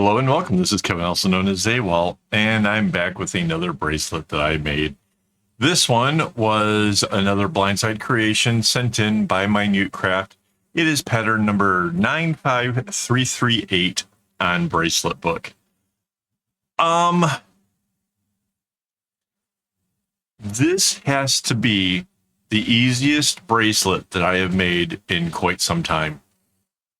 Hello and welcome. This is Kevin, also known as AWOL, and I'm back with another bracelet that I made. This one was another Blindside creation sent in by Minute Craft. It is pattern number 95338 on Bracelet Book. This has to be the easiest bracelet that I have made in quite some time.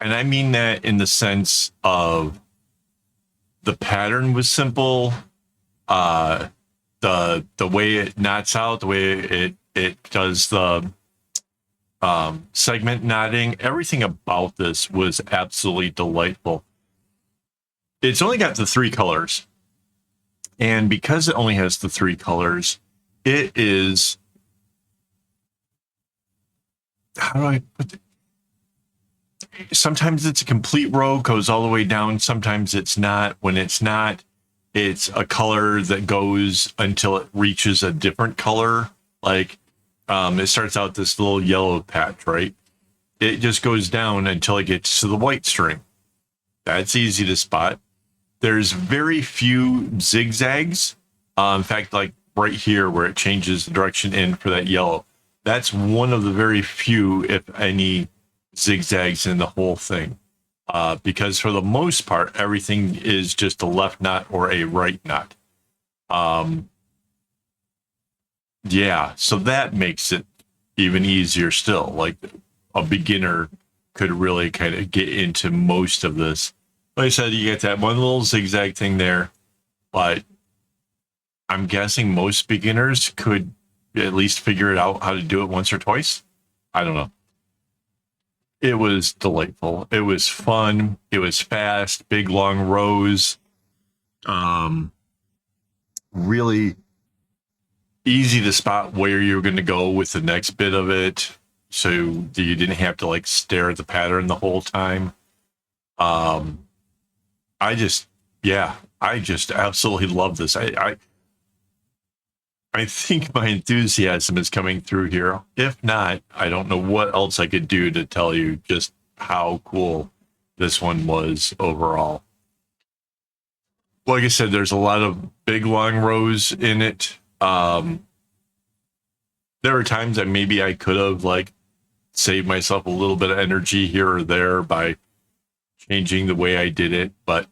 And I mean that in the sense of the pattern was simple. The way it knots out, the way it does the segment knotting, everything about this was absolutely delightful. It's only got the 3 colors, and because it only has the 3 colors, it is, how do I put it? Sometimes it's a complete row, goes all the way down. Sometimes it's not. When it's not, it's a color that goes until it reaches a different color. Like it starts out this little yellow patch, right? It just goes down until it gets to the white string. That's easy to spot. There's very few zigzags. In fact, like right here where it changes the direction in for that yellow, that's one of the very few, if any, zigzags in the whole thing. Because for the most part, everything is just a left knot or a right knot. Yeah, so that makes it even easier still. Like a beginner could really kind of get into most of this. Like I said, you get that one little zigzag thing there, but I'm guessing most beginners could at least figure it out how to do it once or twice. I don't know. It was delightful. It was fun. It was fast, big long rows. Really easy to spot where you're going to go with the next bit of it, so you didn't have to like stare at the pattern the whole time. I just absolutely love this. I think my enthusiasm is coming through here. If not, I don't know what else I could do to tell you just how cool this one was overall. Like I said, there's a lot of big long rows in it. There were times that maybe I could have like saved myself a little bit of energy here or there by changing the way I did it, but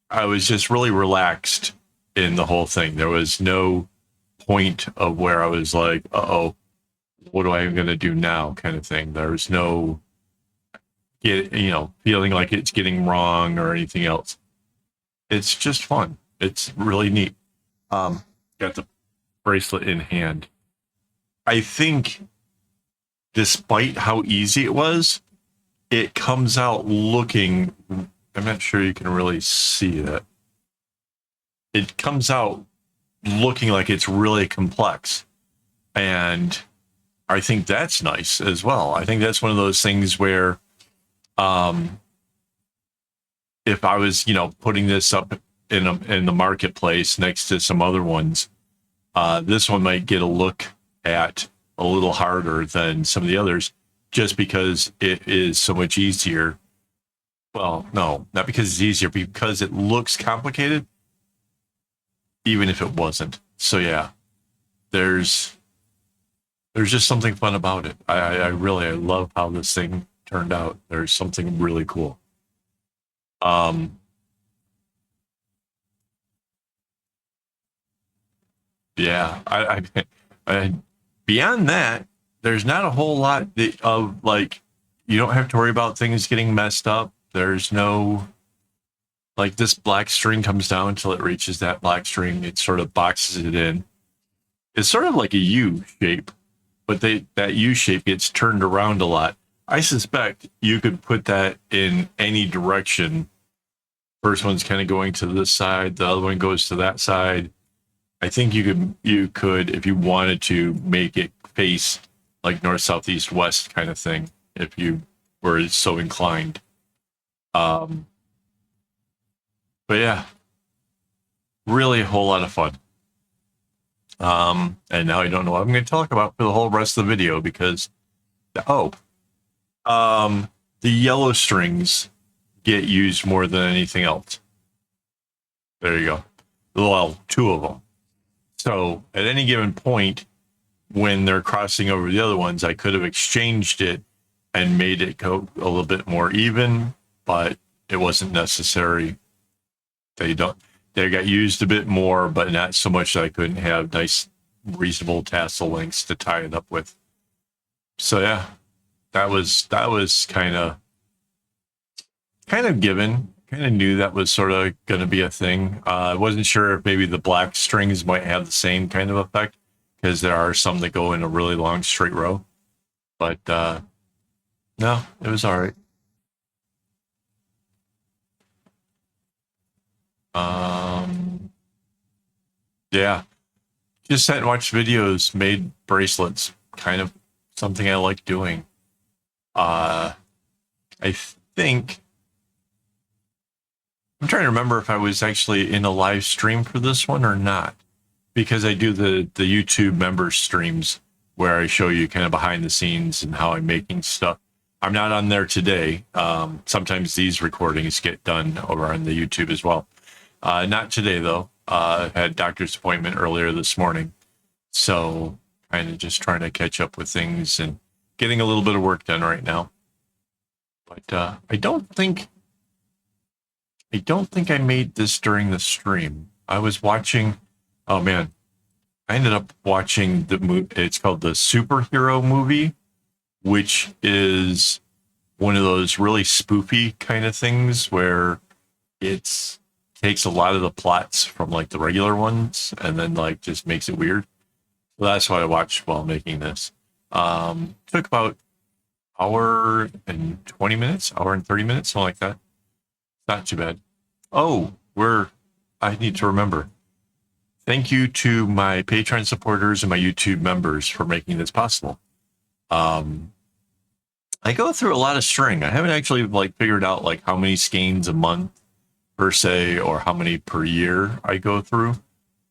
I was just really relaxed in the whole thing. There was no point of where I was like, uh-oh, what am I going to do now kind of thing. There's no feeling like it's getting wrong or anything else. It's just fun. It's really neat. Got the bracelet in hand. I think despite how easy it was, it comes out looking, I'm not sure you can really see that. It comes out looking like it's really complex. And I think that's nice as well. I think that's one of those things where if I was, putting this up in the marketplace next to some other ones, this one might get a look at a little harder than some of the others just because it is so much easier. Well, no, not because it's easier, because it looks complicated, even if it wasn't. So yeah, there's just something fun about it. I love how this thing turned out. There's something really cool. Yeah, I beyond that, there's not a whole lot of like, you don't have to worry about things getting messed up. There's no, like, this black string comes down until it reaches that black string. It sort of boxes it in. It's sort of like a U shape, but that U shape gets turned around a lot. I suspect you could put that in any direction. First one's kind of going to this side. The other one goes to that side. I think you could, if you wanted to, make it face like north, south, east, west kind of thing, if you were so inclined. But yeah, really a whole lot of fun. And now I don't know what I'm going to talk about for the whole rest of the video because, the yellow strings get used more than anything else. There you go. Well, two of them. So at any given point, when they're crossing over the other ones, I could have exchanged it and made it go a little bit more even, but it wasn't necessary. They got used a bit more, but not so much that I couldn't have nice, reasonable tassel lengths to tie it up with. So yeah, that was kind of given. Kind of knew that was sort of going to be a thing. I wasn't sure if maybe the black strings might have the same kind of effect, because there are some that go in a really long straight row. But no, it was all right. Yeah, just sat and watched videos, made bracelets. Kind of something I like doing. I think I'm trying to remember if I was actually in a live stream for this one or not, because I do the YouTube member streams where I show you kind of behind the scenes and how I'm making stuff. I'm not on there today. Sometimes these recordings get done over on the YouTube as well. Not today though. I had a doctor's appointment earlier this morning, so kind of just trying to catch up with things and getting a little bit of work done right now. But I don't think I made this during the stream. I was watching. Oh man, I ended up watching the movie. It's called the Superhero Movie, which is one of those really spoofy kind of things where it takes a lot of the plots from like the regular ones and then like just makes it weird. So that's what I watched while making this. Took about hour and 20 minutes, hour and 30 minutes, something like that. Not too bad. Oh, I need to remember. Thank you to my Patreon supporters and my YouTube members for making this possible. I go through a lot of string. I haven't actually like figured out like how many skeins a month per se or how many per year I go through,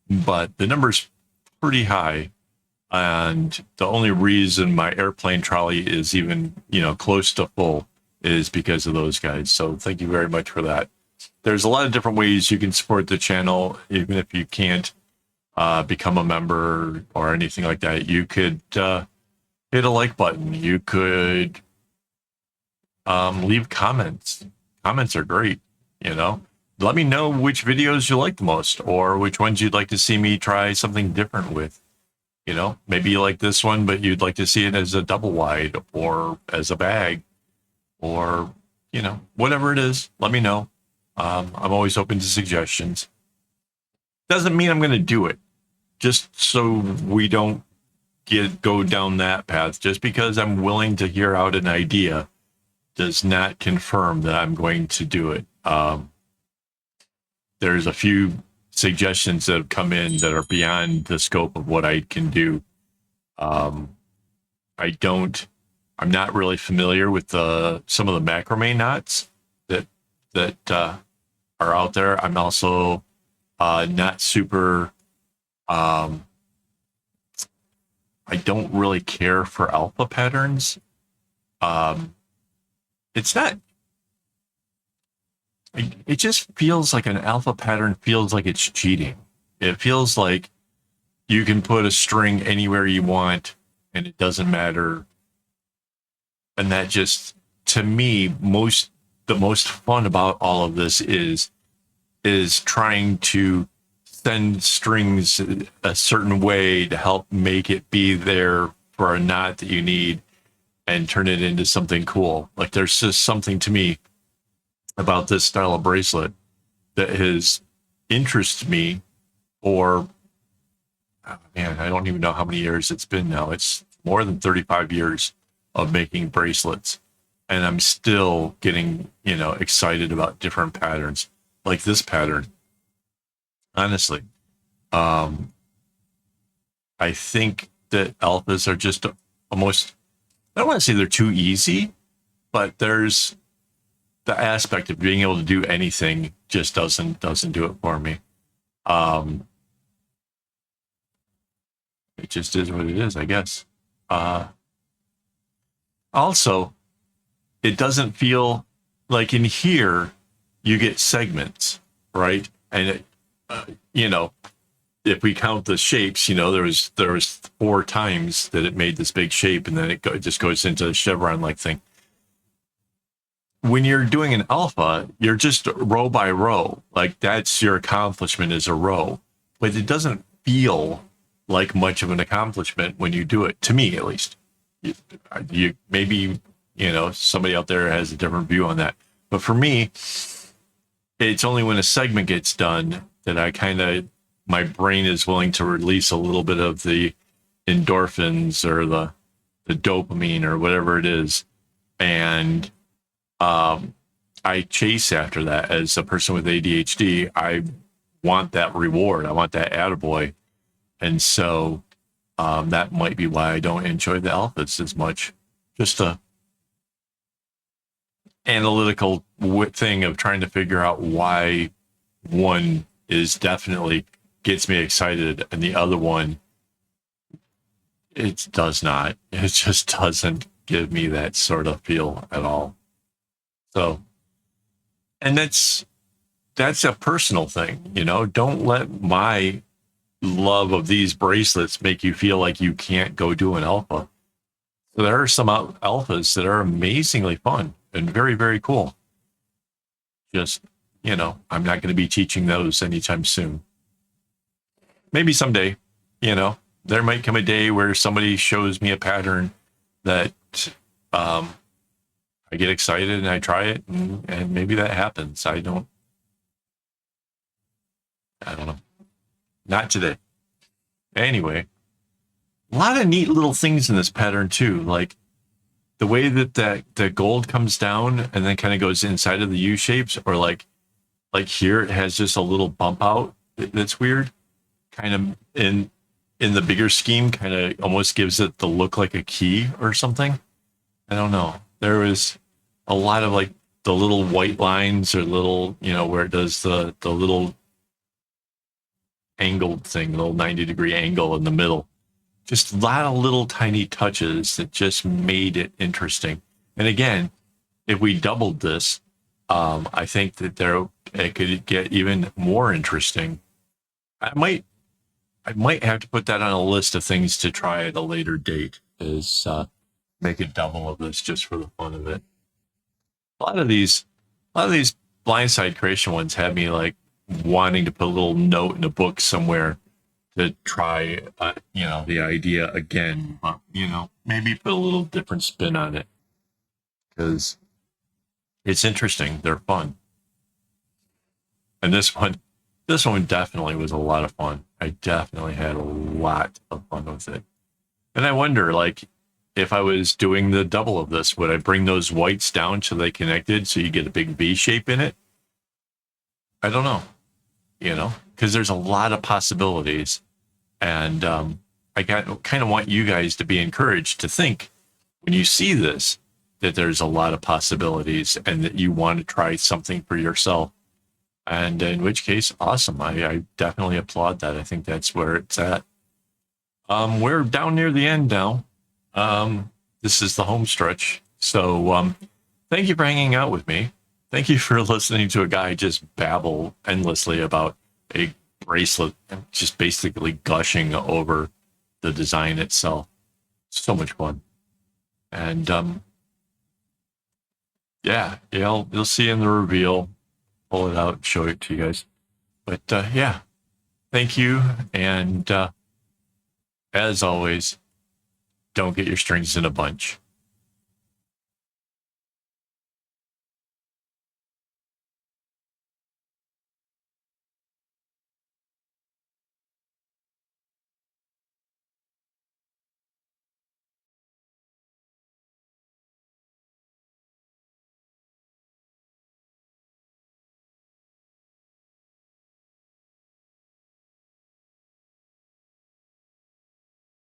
but the number's pretty high. And the only reason my airplane trolley is even, close to full is because of those guys. So thank you very much for that. There's a lot of different ways you can support the channel, even if you can't become a member or anything like that. You could hit a like button. You could leave comments. Comments are great, Let me know which videos you like the most or which ones you'd like to see me try something different with. Maybe you like this one, but you'd like to see it as a double wide or as a bag or, whatever it is, let me know. I'm always open to suggestions. Doesn't mean I'm going to do it, just so we don't go down that path. Just because I'm willing to hear out an idea does not confirm that I'm going to do it. There's a few suggestions that have come in that are beyond the scope of what I can do. I'm not really familiar with some of the macrame knots that are out there. I'm also not super. I don't really care for alpha patterns. It's not. It just feels like an alpha pattern feels like it's cheating. It feels like you can put a string anywhere you want and it doesn't matter. And that just, to me, the most fun about all of this is trying to send strings a certain way to help make it be there for a knot that you need and turn it into something cool. Like there's just something to me about this style of bracelet that has interested me for, oh man, I don't even know how many years it's been now. It's more than 35 years of making bracelets. And I'm still getting, excited about different patterns like this pattern. Honestly, I think that alphas are just almost, I don't want to say they're too easy, but there's the aspect of being able to do anything just doesn't do it for me. It just is what it is, I guess. Also, it doesn't feel like in here you get segments, right? And you know, if we count the shapes, you know, there was 4 times that it made this big shape, and then it just goes into a chevron like thing. When you're doing an alpha, you're just row by row. Like that's your accomplishment is a row, but it doesn't feel like much of an accomplishment when you do it. To me, at least, you maybe somebody out there has a different view on that, but for me, it's only when a segment gets done that I kind of my brain is willing to release a little bit of the endorphins or the dopamine or whatever it is, and I chase after that. As a person with ADHD, I want that reward. I want that attaboy. And so that might be why I don't enjoy the alphas as much. Just a analytical thing of trying to figure out why one is definitely gets me excited and the other one, it does not. It just doesn't give me that sort of feel at all. So, and that's a personal thing, don't let my love of these bracelets make you feel like you can't go do an alpha. So there are some alphas that are amazingly fun and very, very cool. Just, I'm not going to be teaching those anytime soon. Maybe someday, there might come a day where somebody shows me a pattern that I get excited and I try it, and maybe that happens. I don't know. Not today. Anyway, a lot of neat little things in this pattern too, like the way that the gold comes down and then kind of goes inside of the U shapes, or like here it has just a little bump out that's weird, kind of in the bigger scheme, kind of almost gives it the look like a key or something. I don't know. There was a lot of like the little white lines or little, where it does the little angled thing, the little 90-degree angle in the middle. Just a lot of little tiny touches that just made it interesting. And again, if we doubled this, I think that it could get even more interesting. I might have to put that on a list of things to try at a later date, is make a double of this just for the fun of it. A lot of these Blindside Creation ones have me like wanting to put a little note in a book somewhere to try, the idea again, but, maybe put a little different spin on it, because it's interesting. They're fun. And this one definitely was a lot of fun. I definitely had a lot of fun with it. And I wonder, like, if I was doing the double of this, would I bring those whites down so they connected so you get a big V shape in it? I don't know, because there's a lot of possibilities. And I kind of want you guys to be encouraged to think, when you see this, that there's a lot of possibilities and that you want to try something for yourself. And in which case, awesome. I definitely applaud that. I think that's where it's at. We're down near the end now. This is the home stretch. So thank you for hanging out with me. Thank you for listening to a guy just babble endlessly about a bracelet, just basically gushing over the design itself. So much fun. And yeah, you'll see in the reveal. Pull it out and show it to you guys. But yeah, thank you. And as always, don't get your strings in a bunch.